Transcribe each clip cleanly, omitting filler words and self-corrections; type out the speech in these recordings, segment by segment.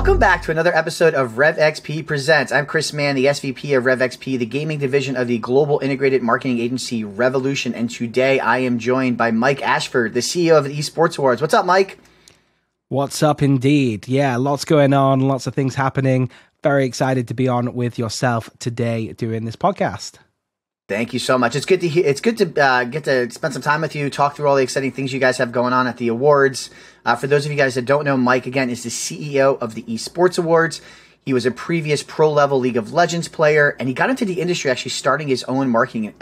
Welcome back to another episode of rEvXP Presents. I'm Chris Mann, the SVP of rEvXP, the gaming division of the global integrated marketing agency Revolution, and today I am joined by Mike Ashford, the CEO of the Esports Awards. What's up, Mike? What's up indeed? Yeah, lots going on, lots of things happening. Very excited to be on with yourself today doing this podcast. Thank you so much. It's good to get to spend some time with you, talk through all the exciting things you guys have going on at the awards. For those of you guys that don't know, Mike, again, is the CEO of the Esports Awards. He was a previous pro-level League of Legends player, and he got into the industry actually starting his own marketing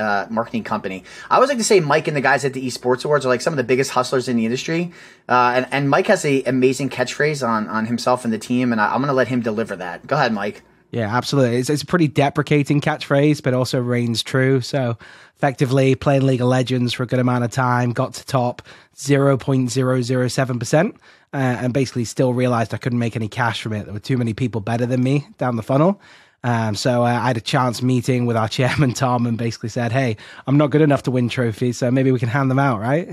company. I always like to say Mike and the guys at the Esports Awards are like some of the biggest hustlers in the industry. And Mike has an amazing catchphrase on himself and the team, and I'm going to let him deliver that. Go ahead, Mike. Yeah, absolutely. It's a pretty deprecating catchphrase, but also reigns true. So effectively playing League of Legends for a good amount of time, got to top 0.007%, and basically still realized I couldn't make any cash from it. There were too many people better than me down the funnel. So I had a chance meeting with our chairman, Tom, and basically said, hey, I'm not good enough to win trophies, so maybe we can hand them out, right?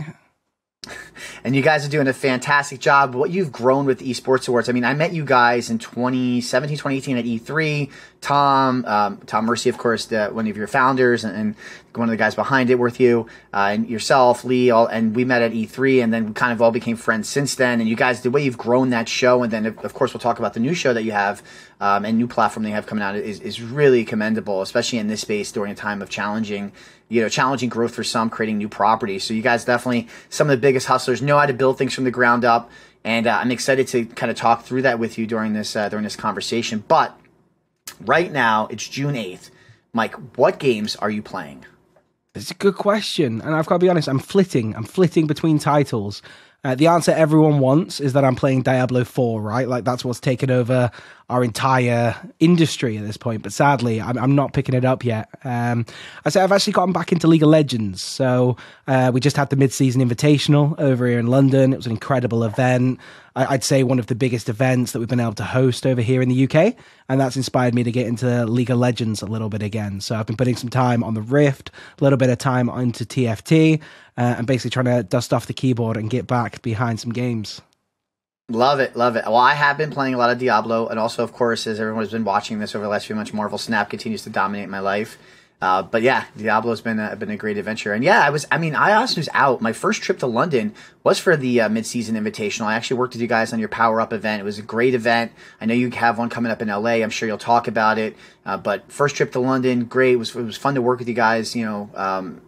And you guys are doing a fantastic job. What you've grown with Esports Awards. I mean, I met you guys in 2017, 2018 at E3. Tom Mercy, of course, one of your founders and one of the guys behind it with you, and yourself, Lee, and we met at E3, and then we kind of all became friends since then. And you guys, the way you've grown that show, and then of course we'll talk about the new show that you have and new platform that you have coming out is really commendable, especially in this space during a time of challenging growth for some, creating new properties. So you guys definitely some of the biggest hustlers, know how to build things from the ground up, and I'm excited to kind of talk through that with you during this conversation. But right now it's June 8th. Mike, what games are you playing? It's a good question, and I've got to be honest, I'm flitting between titles. The answer everyone wants is that I'm playing Diablo 4, right? Like that's what's taken over our entire industry at this point. But sadly, I'm not picking it up yet. I say I've actually gotten back into League of Legends. So we just had the mid-season invitational over here in London. It was an incredible event. I'd say one of the biggest events that we've been able to host over here in the UK. And that's inspired me to get into League of Legends a little bit again. So I've been putting some time on the Rift, a little bit of time onto TFT, and basically trying to dust off the keyboard and get back behind some games. Love it, love it. Well, I have been playing a lot of Diablo, and also, of course, as everyone has been watching this over the last few months, Marvel Snap continues to dominate my life. But yeah, Diablo's been a great adventure. And yeah, I also was out. My first trip to London was for the mid-season invitational. I actually worked with you guys on your Power Up event. It was a great event. I know you have one coming up in LA. I'm sure you'll talk about it. But first trip to London, great. It was fun to work with you guys, and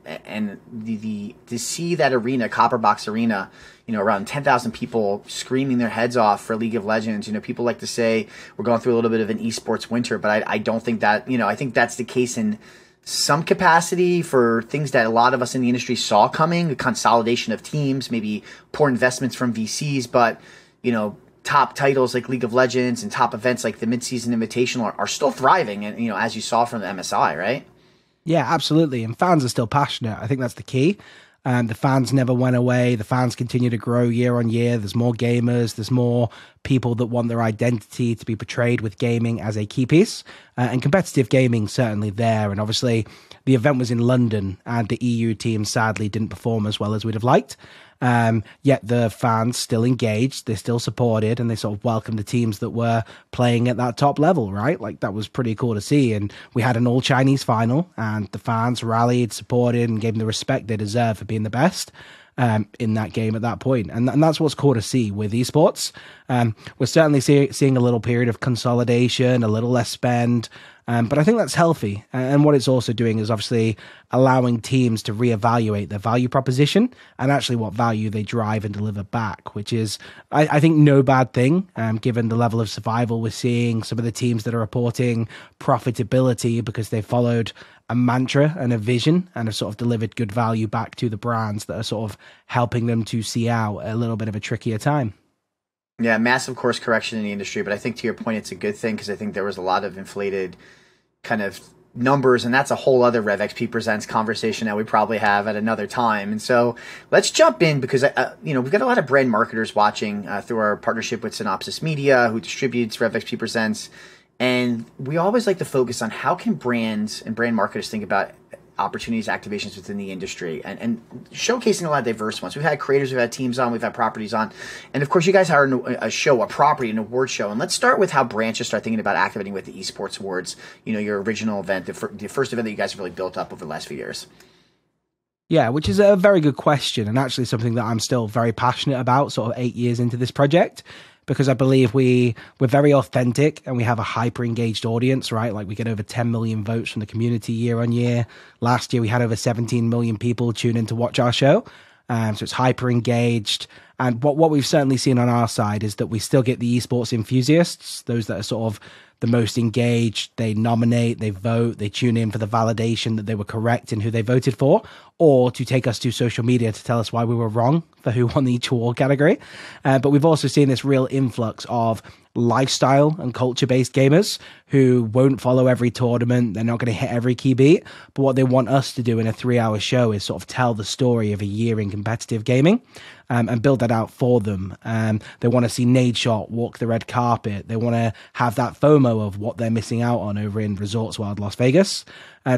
to see that arena, Copperbox Arena, around 10,000 people screaming their heads off for League of Legends. People like to say we're going through a little bit of an esports winter, but I don't think that, I think that's the case in some capacity for things that a lot of us in the industry saw coming, the consolidation of teams, maybe poor investments from VCs, but, top titles like League of Legends and top events like the Mid-Season Invitational are still thriving, and, as you saw from the MSI, right? Yeah, absolutely. And fans are still passionate. I think that's the key. The fans never went away. The fans continue to grow year on year. There's more gamers. There's more people that want their identity to be portrayed with gaming as a key piece. And competitive gaming certainly there. And obviously, the event was in London, and the EU team sadly didn't perform as well as we'd have liked. Yet the fans still engaged, they still supported, and they sort of welcomed the teams that were playing at that top level, right? Like that was pretty cool to see. And we had an all Chinese final, and the fans rallied, supported, and gave them the respect they deserve for being the best in that game at that point. And that's what's cool to see with esports. We're certainly seeing a little period of consolidation, a little less spend, but I think that's healthy. And what it's also doing is obviously allowing teams to reevaluate their value proposition and actually what value they drive and deliver back, which is, I think, no bad thing, given the level of survival we're seeing. Some of the teams that are reporting profitability because they followed a mantra and a vision and have sort of delivered good value back to the brands that are sort of helping them to see out a little bit of a trickier time. Yeah, massive course correction in the industry, but I think to your point, it's a good thing because I think there was a lot of inflated kind of numbers, and that's a whole other rEvXP Presents conversation that we probably have at another time. And so let's jump in because, we've got a lot of brand marketers watching through our partnership with Synopsis Media, who distributes rEvXP Presents. And we always like to focus on how can brands and brand marketers think about opportunities, activations within the industry, and showcasing a lot of diverse ones. We've had creators, we've had teams on, we've had properties on, and of course you guys are a show, a property, an award show. And let's start with how branches start thinking about activating with the Esports Awards, your original event, the first event that you guys have really built up over the last few years. Yeah, which is a very good question, and actually something that I'm still very passionate about sort of 8 years into this project, because I believe we're very authentic and we have a hyper engaged audience, right? Like we get over 10 million votes from the community year on year. Last year we had over 17 million people tune in to watch our show. So it's hyper engaged. And what we've certainly seen on our side is that we still get the esports enthusiasts, those that are sort of the most engaged. They nominate, they vote, they tune in for the validation that they were correct in who they voted for, or to take us to social media to tell us why we were wrong for who won each award category. But we've also seen this real influx of lifestyle and culture-based gamers who won't follow every tournament. They're not going to hit every key beat. But what they want us to do in a 3-hour show is sort of tell the story of a year in competitive gaming and build that out for them. They want to see Nadeshot walk the red carpet. They want to have that FOMO of what they're missing out on over in Resorts World Las Vegas.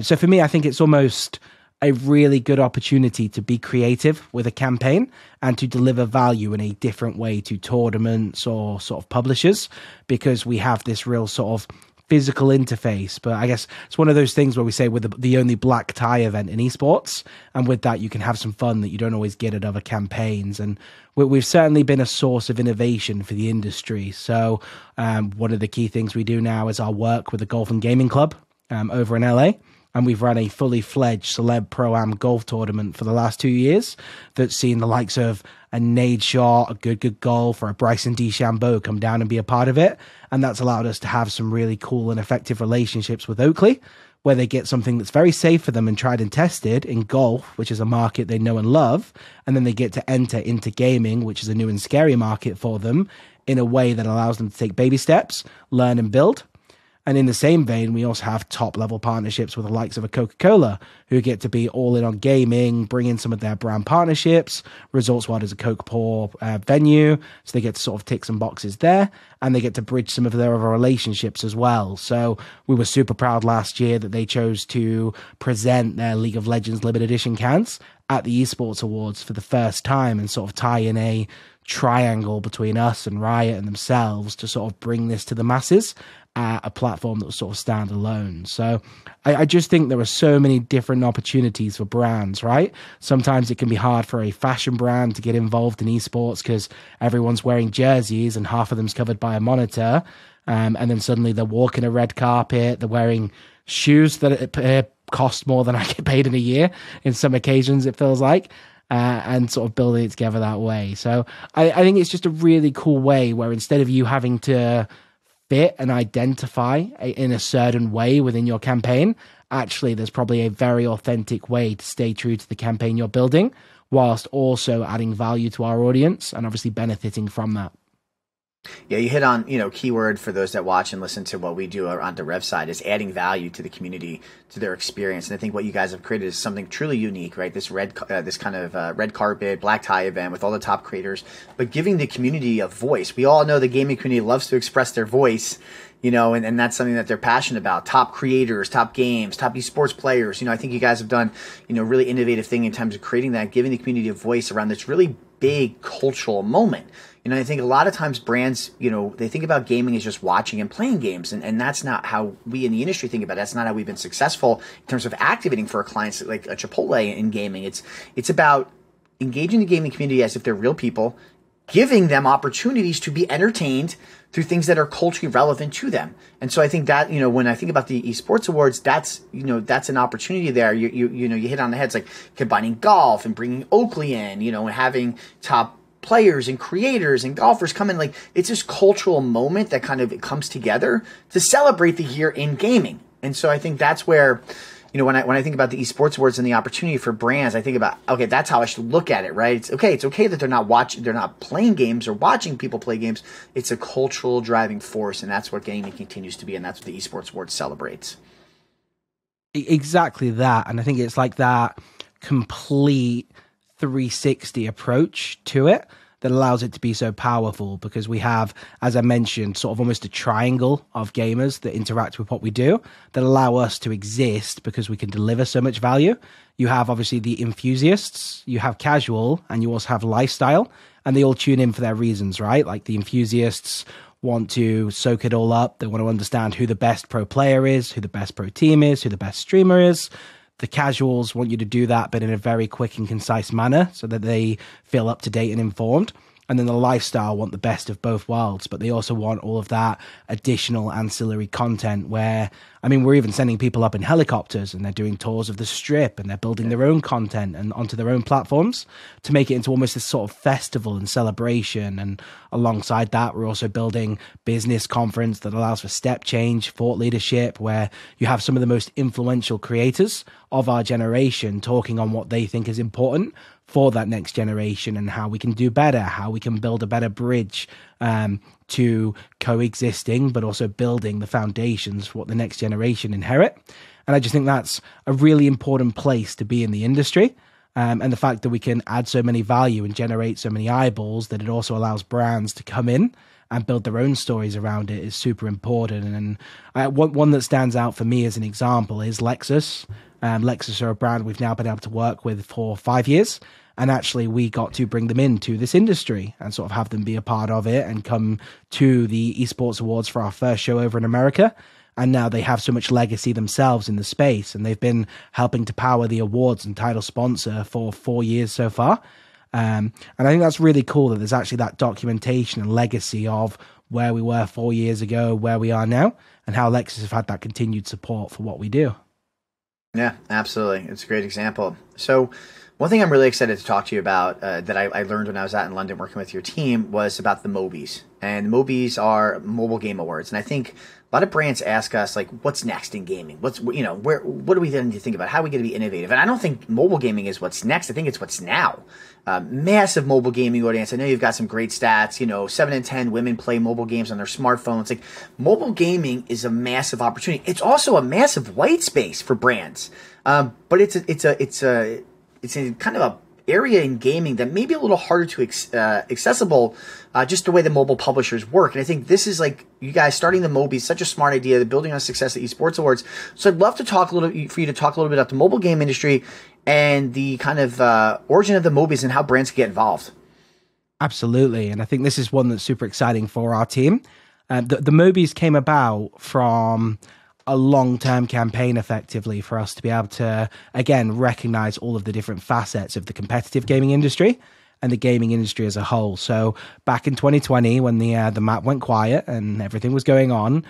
So for me, I think it's almost a really good opportunity to be creative with a campaign and to deliver value in a different way to tournaments or sort of publishers, because we have this real sort of physical interface. But I guess it's one of those things where we say we're the only black tie event in esports, and with that you can have some fun that you don't always get at other campaigns. And we've certainly been a source of innovation for the industry. So one of the key things we do now is our work with the Golf and Gaming Club over in LA. And we've run a fully fledged celeb pro-am golf tournament for the last 2 years that's seen the likes of a Nadeshot, a Good Golf, or a Bryson DeChambeau come down and be a part of it. And that's allowed us to have some really cool and effective relationships with Oakley, where they get something that's very safe for them and tried and tested in golf, which is a market they know and love. And then they get to enter into gaming, which is a new and scary market for them, in a way that allows them to take baby steps, learn and build. And in the same vein, we also have top-level partnerships with the likes of a Coca-Cola, who get to be all in on gaming, bring in some of their brand partnerships. Resorts World is a Coke Pour venue, so they get to sort of tick some boxes there, and they get to bridge some of their other relationships as well. So we were super proud last year that they chose to present their League of Legends limited edition cans at the Esports Awards for the first time and sort of tie in a triangle between us and Riot and themselves to sort of bring this to the masses at a platform that was sort of standalone. So I just think there are so many different opportunities for brands, right? Sometimes it can be hard for a fashion brand to get involved in esports because everyone's wearing jerseys and half of them's covered by a monitor. And then suddenly they're walking a red carpet, they're wearing shoes that cost more than I get paid in a year in some occasions, it feels like. And sort of building it together that way. So I think it's just a really cool way where instead of you having to fit and identify in a certain way within your campaign, actually there's probably a very authentic way to stay true to the campaign you're building, whilst also adding value to our audience and obviously benefiting from that. Yeah, you hit on, keyword for those that watch and listen to what we do on the Rev side is adding value to the community, to their experience. And I think what you guys have created is something truly unique, right? This red carpet, black tie event with all the top creators, but giving the community a voice. We all know the gaming community loves to express their voice, and that's something that they're passionate about. Top creators, top games, top esports players. I think you guys have done, really innovative thing in terms of creating that, giving the community a voice around this really big cultural moment. I think a lot of times brands, they think about gaming as just watching and playing games. And that's not how we in the industry think about it. That's not how we've been successful in terms of activating for our clients like a Chipotle in gaming. It's about engaging the gaming community as if they're real people, giving them opportunities to be entertained through things that are culturally relevant to them. And so I think that, when I think about the Esports Awards, that's an opportunity there. You hit on the head. It's like combining golf and bringing Oakley in, and having top players and creators and golfers come in. Like, it's this cultural moment that kind of comes together to celebrate the year in gaming. And so I think that's where, when I think about the Esports Awards and the opportunity for brands, I think about, okay, that's how I should look at it, right? It's okay that they're not playing games or watching people play games. It's a cultural driving force, and that's what gaming continues to be, and that's what the Esports Awards celebrates. Exactly that. And I think it's like that complete 360 approach to it that allows it to be so powerful, because we have, as I mentioned, sort of almost a triangle of gamers that interact with what we do that allow us to exist because we can deliver so much value. You have obviously the enthusiasts, you have casual, and you also have lifestyle, and they all tune in for their reasons, right? Like the enthusiasts want to soak it all up. They want to understand who the best pro player is, who the best pro team is, who the best streamer is. The casuals want you to do that, but in a very quick and concise manner so that they feel up to date and informed. And then the lifestyle want the best of both worlds, but they also want all of that additional ancillary content where, I mean, we're even sending people up in helicopters and they're doing tours of the strip and they're building their own content and onto their own platforms to make it into almost this sort of festival and celebration. And alongside that, we're also building business conference that allows for step change, thought leadership, where you have some of the most influential creators of our generation talking on what they think is important for that next generation and how we can do better, how we can build a better bridge to coexisting, but also building the foundations for what the next generation inherit. And I just think that's a really important place to be in the industry. And the fact that we can add so many value and generate so many eyeballs that it also allows brands to come in and build their own stories around it is super important. And one that stands out for me as an example is Lexus. Lexus are a brand we've now been able to work with for 5 years. And actually, we got to bring them into this industry and sort of have them be a part of it and come to the Esports Awards for our first show over in America. And now they have so much legacy themselves in the space. And they've been helping to power the awards and title sponsor for 4 years so far. And I think that's really cool that there's actually that documentation and legacy of where we were 4 years ago, where we are now, and how Lexus have had that continued support for what we do. Yeah, absolutely. It's a great example. So one thing I'm really excited to talk to you about that I learned when I was out in London working with your team was about the Mobies. And Mobies are Mobile Game Awards. And I think a lot of brands ask us, like, what's next in gaming? What do we need to think about? How are we going to be innovative? And I don't think mobile gaming is what's next. I think it's what's now. Massive mobile gaming audience. I know you've got some great stats. 7 in 10 women play mobile games on their smartphones. Like, mobile gaming is a massive opportunity. It's also a massive white space for brands. But it's a kind of a area in gaming that may be a little harder to accessible, just the way the mobile publishers work. And I think this is, like, you guys starting the Mobies, such a smart idea. They're building on success at Esports Awards. So I'd love to talk for you to talk a little bit about the mobile game industry and the kind of origin of the Mobies and how brands can get involved. Absolutely. And I think this is one that's super exciting for our team. The Mobies came about from a long-term campaign, effectively, for us to be able to, again, recognize all of the different facets of the competitive gaming industry and the gaming industry as a whole. So back in 2020, when the map went quiet and everything was going on,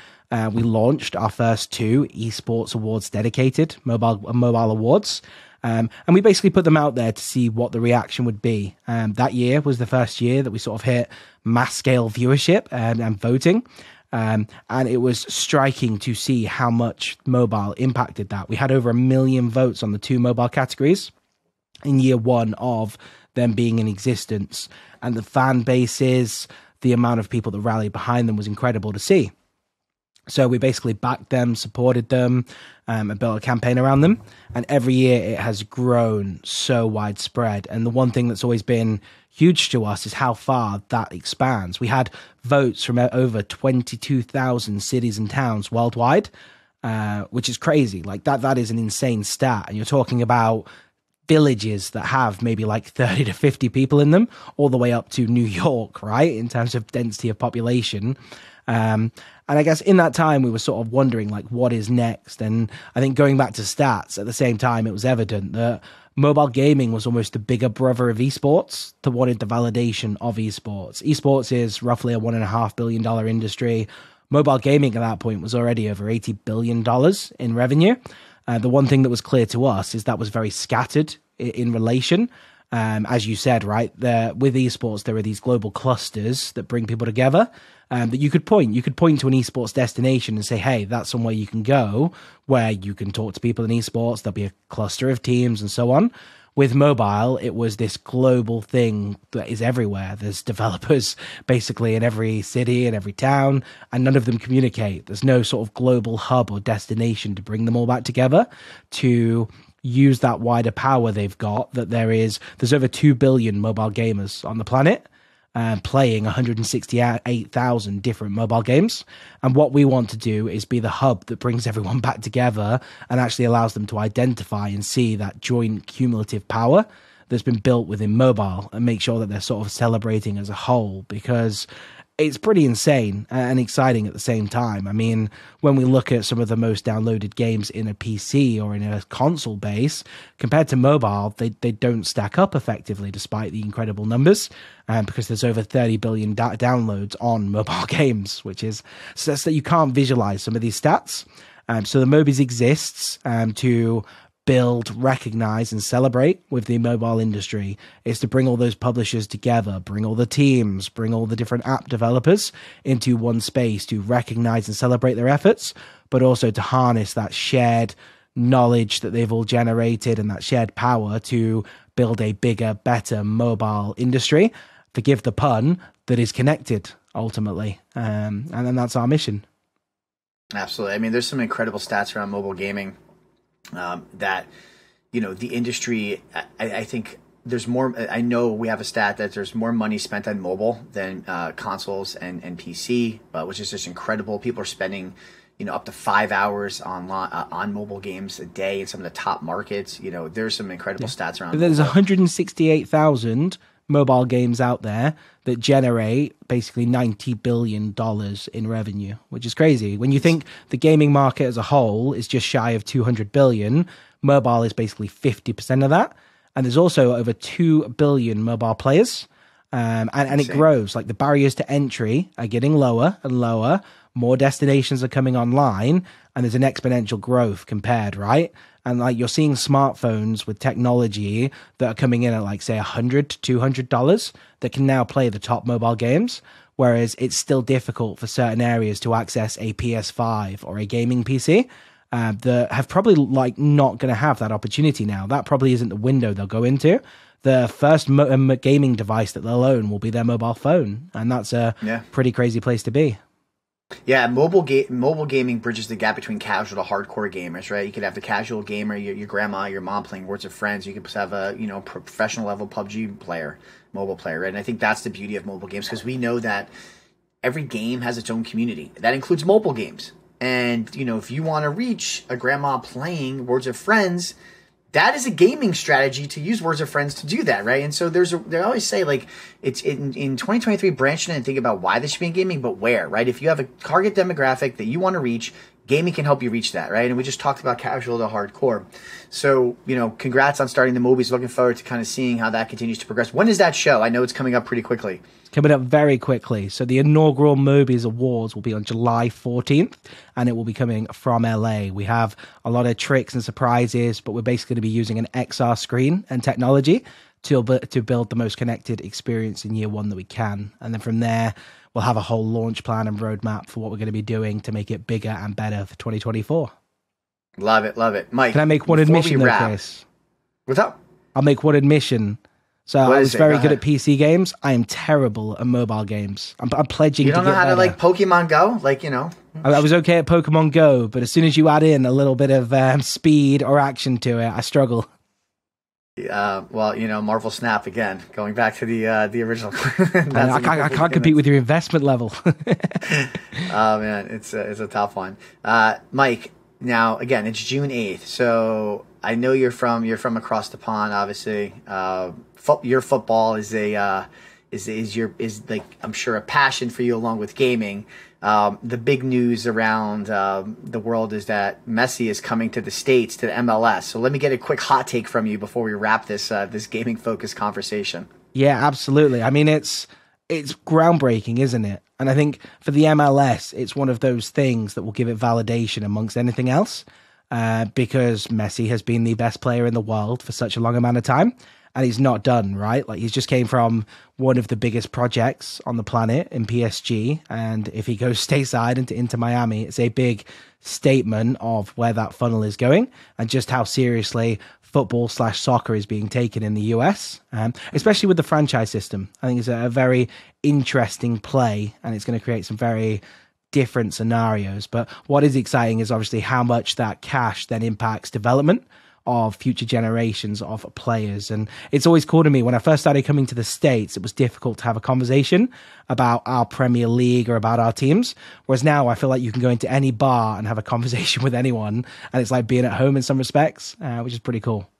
we launched our first 2 Esports Awards dedicated mobile awards. And we basically put them out there to see what the reaction would be. That year was the first year that we sort of hit mass scale viewership and voting. And it was striking to see how much mobile impacted that. We had over 1 million votes on the 2 mobile categories in year 1 of them being in existence. And the fan bases, the amount of people that rallied behind them was incredible to see. So we basically backed them, supported them, and built a campaign around them. And every year it has grown so widespread. And the one thing that's always been huge to us is how far that expands. We had votes from over 22,000 cities and towns worldwide, which is crazy. Like that is an insane stat. And you're talking about villages that have maybe like 30 to 50 people in them, all the way up to New York, right? In terms of density of population. And I guess in that time, we were sort of wondering, like, what is next? And I think going back to stats, at the same time, it was evident that mobile gaming was almost the bigger brother of esports that wanted the validation of esports. Esports is roughly a $1.5 billion industry. Mobile gaming at that point was already over $80 billion in revenue. The one thing that was clear to us is that was very scattered in relation. As you said, right, with esports, there are these global clusters that bring people together that you could point to an esports destination and say, hey, that's somewhere you can go where you can talk to people in esports. There'll be a cluster of teams and so on. With mobile, it was this global thing that is everywhere. There's developers basically in every city and every town, and none of them communicate. There's no sort of global hub or destination to bring them all back together to use that wider power they've got, that there's over 2 billion mobile gamers on the planet. playing 168,000 different mobile games. And what we want to do is be the hub that brings everyone back together and actually allows them to identify and see that joint cumulative power that's been built within mobile and make sure that they're sort of celebrating as a whole, because it's pretty insane and exciting at the same time. I mean, when we look at some of the most downloaded games in a PC or in a console base, compared to mobile, they don't stack up effectively despite the incredible numbers, because there's over 30 billion downloads on mobile games, which is so that you can't visualize some of these stats. So the Mobies exists to build, recognize, and celebrate with the mobile industry. Is to bring all those publishers together, bring all the teams, bring all the different app developers into one space to recognize and celebrate their efforts, but also to harness that shared knowledge that they've all generated and that shared power to build a bigger, better mobile industry, forgive the pun, that is connected ultimately. And then that's our mission. Absolutely. I mean, there's some incredible stats around mobile gaming. That, you know, the industry, I think there's more, I know we have a stat that there's more money spent on mobile than consoles and PC, which is just incredible. People are spending, you know, up to 5 hours on mobile games a day in some of the top markets. You know, there's some incredible stats around. But there's 168,000 mobile games out there that generate basically $90 billion in revenue, which is crazy. When you think the gaming market as a whole is just shy of 200 billion, mobile is basically 50% of that. And there's also over 2 billion mobile players. And it grows. Like, the barriers to entry are getting lower and lower. More destinations are coming online, and there's an exponential growth compared, right? And like, you're seeing smartphones with technology that are coming in at like, say, $100 to $200 that can now play the top mobile games, whereas it's still difficult for certain areas to access a PS5 or a gaming PC that have probably like not going to have that opportunity now. That probably isn't the window they'll go into. The first gaming device that they'll own will be their mobile phone, and that's a pretty crazy place to be. Yeah, mobile gaming bridges the gap between casual to hardcore gamers, right? You could have the casual gamer, your grandma, your mom playing Words of Friends. You could have a professional level PUBG player, mobile player, right? And I think that's the beauty of mobile games, because we know that every game has its own community. That includes mobile games. And, you know, if you want to reach a grandma playing Words of Friends, that is a gaming strategy to use Words of Friends to do that, right? And so they always say, like, it's in 2023, branch in and think about why this should be in gaming, but where, right? If you have a target demographic that you want to reach, gaming can help you reach that, right? And we just talked about casual to hardcore. So, you know, congrats on starting the movies. Looking forward to kind of seeing how that continues to progress. When is that show? I know it's coming up pretty quickly. Coming up very quickly. So the inaugural Mobies Awards will be on July 14th, and it will be coming from LA. We have a lot of tricks and surprises, but we're basically going to be using an XR screen and technology to build the most connected experience in year one that we can. And then from there, we'll have a whole launch plan and roadmap for what we're going to be doing to make it bigger and better for 2024. Love it, love it. Mike, can I make one admission though, Chris? What's up? I'll make one admission. So I was very good at PC games. I am terrible at mobile games. I'm pledging to get better. You don't know how to, like, Pokemon Go? Like, you know. I was okay at Pokemon Go, but as soon as you add in a little bit of speed or action to it, I struggle. Well, you know, Marvel Snap again. Going back to the original. I can't compete with your investment level. Oh man, it's a tough one. Mike, now again, it's June 8th, so I know you're from across the pond, obviously. Your football is like, I'm sure, a passion for you along with gaming. The big news around the world is that Messi is coming to the States, to the MLS. So let me get a quick hot take from you before we wrap this gaming focused conversation. Yeah, absolutely. I mean, it's groundbreaking, isn't it? And I think for the MLS, it's one of those things that will give it validation amongst anything else, because Messi has been the best player in the world for such a long amount of time. And he's not done, right? Like, he's just came from one of the biggest projects on the planet in PSG. And if he goes stateside into Inter Miami, it's a big statement of where that funnel is going and just how seriously football/soccer is being taken in the US, especially with the franchise system. I think it's a very interesting play, and it's going to create some very different scenarios. But what is exciting is obviously how much that cash then impacts development of future generations of players. And it's always cool to me. When I first started coming to the States, it was difficult to have a conversation about our Premier League or about our teams. Whereas now I feel like you can go into any bar and have a conversation with anyone. And it's like being at home in some respects, which is pretty cool.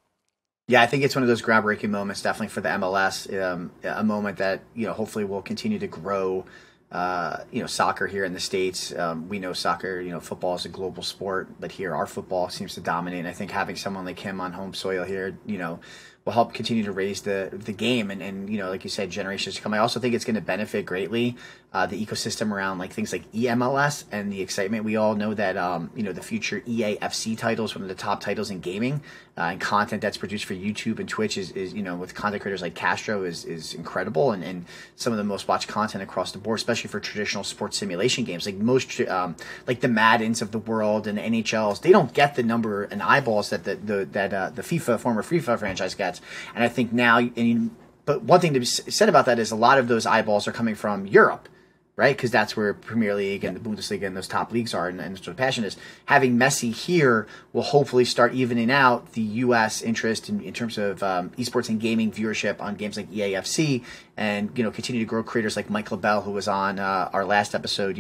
Yeah, I think it's one of those groundbreaking moments, definitely for the MLS, a moment that, hopefully will continue to grow, soccer here in the States. We know soccer, football is a global sport, but here our football seems to dominate. And I think having someone like him on home soil here, will help continue to raise the game and like you said, generations to come. I also think it's going to benefit greatly the ecosystem around like things like EMLS and the excitement. We all know that the future EAFC title is one of the top titles in gaming, and content that's produced for YouTube and Twitch is with content creators like Castro is incredible, and some of the most watched content across the board, especially for traditional sports simulation games like most like the Maddens of the world and the NHLs. They don't get the number and eyeballs that the former FIFA franchise gets. And I think now, but one thing to be said about that is a lot of those eyeballs are coming from Europe, right? Because that's where Premier League and the Bundesliga and those top leagues are, and that's what the passion is. Having Messi here will hopefully start evening out the U.S. interest in terms of esports and gaming viewership on games like EAFC, and continue to grow creators like Michael Bell, who was on our last episode.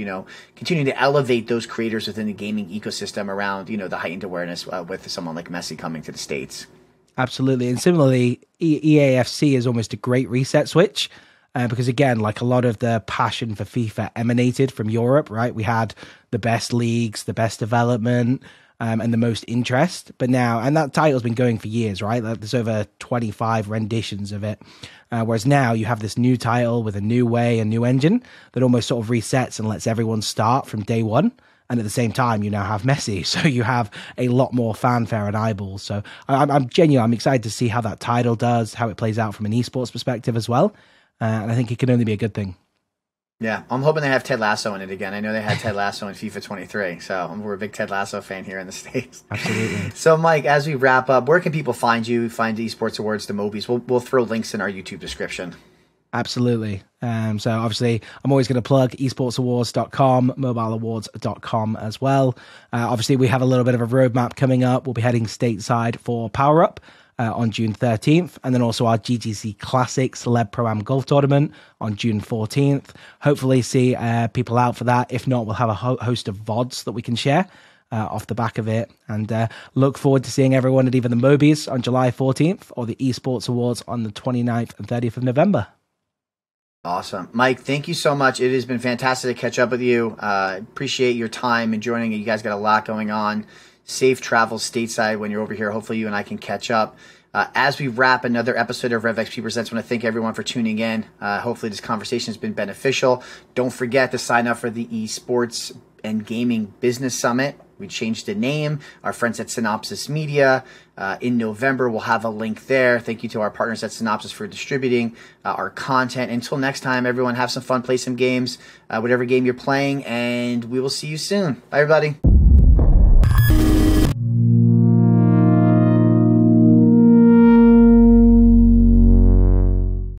Continuing to elevate those creators within the gaming ecosystem around the heightened awareness with someone like Messi coming to the States. Absolutely. And similarly, EAFC is almost a great reset switch because, again, like a lot of the passion for FIFA emanated from Europe, right? We had the best leagues, the best development, and the most interest. But now, and that title's been going for years, right? There's over 25 renditions of it. Whereas now you have this new title with a new way, a new engine that almost sort of resets and lets everyone start from day one. And at the same time, you now have Messi. So you have a lot more fanfare and eyeballs. So I'm genuine. I'm excited to see how that title does, how it plays out from an esports perspective as well. And I think it can only be a good thing. Yeah, I'm hoping they have Ted Lasso in it again. I know they had Ted Lasso in FIFA 23. So we're a big Ted Lasso fan here in the States. Absolutely. So, Mike, as we wrap up, where can people find you, find the Esports Awards, the Mobies? We'll throw links in our YouTube description. Absolutely. So obviously I'm always going to plug esportsawards.com, mobileawards.com as well. Obviously we have a little bit of a roadmap coming up. We'll be heading stateside for Power Up on June 13th, and then also our GGC Classic Celeb Pro-Am Golf Tournament on June 14th. Hopefully see people out for that. If not, we'll have a host of VODs that we can share off the back of it, and look forward to seeing everyone at either the Mobies on July 14th or the Esports Awards on the 29th and 30th of November. Awesome. Mike, thank you so much. It has been fantastic to catch up with you. Appreciate your time and joining. You guys got a lot going on. Safe travels stateside when you're over here. Hopefully you and I can catch up. As we wrap another episode of rEvXP Presents, I want to thank everyone for tuning in. Hopefully this conversation has been beneficial. Don't forget to sign up for the Esports and Gaming Business Summit. We changed the name. Our friends at Synopsis Media. In November, we'll have a link there. Thank you to our partners at Synopsis for distributing our content. Until next time, everyone, have some fun, play some games, whatever game you're playing, and we will see you soon. Bye, everybody.